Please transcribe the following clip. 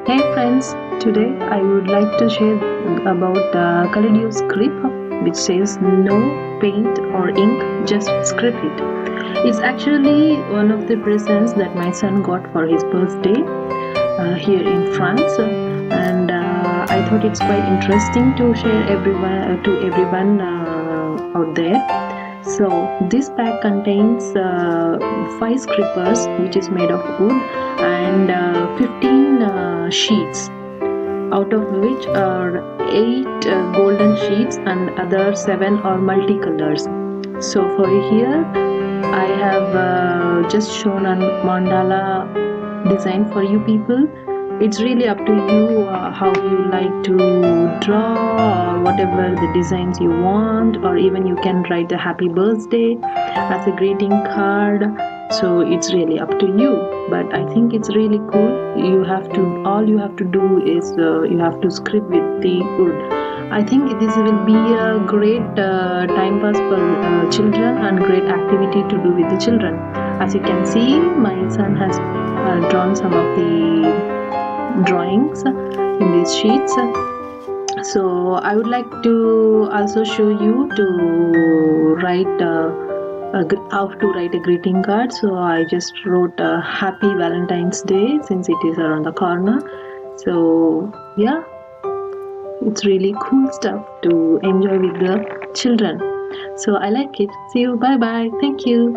Hey friends, today I would like to share about Kaleido script, which says no paint or ink, just script it. It's actually one of the presents that my son got for his birthday here in France, and I thought it's quite interesting to share everyone out there. So this pack contains 5 scrippers, which is made of wood, and 15 sheets, out of which are 8 golden sheets and other 7 are multicolors. So for here I have just shown a mandala design for you people. It's really up to you how you like to draw, or whatever the designs you want, or even you can write a happy birthday as a greeting card. So it's really up to you, but I think it's really cool. All you have to do is you have to script with the wood. I think this will be a great time pass for children and great activity to do with the children. As you can see, my son has drawn some of the drawings in these sheets. So I would like to also show you to write how to write a greeting card. So I just wrote a happy Valentine's Day, since it is around the corner. So yeah, it's really cool stuff to enjoy with the children. So I like it. See you. Bye bye. Thank you.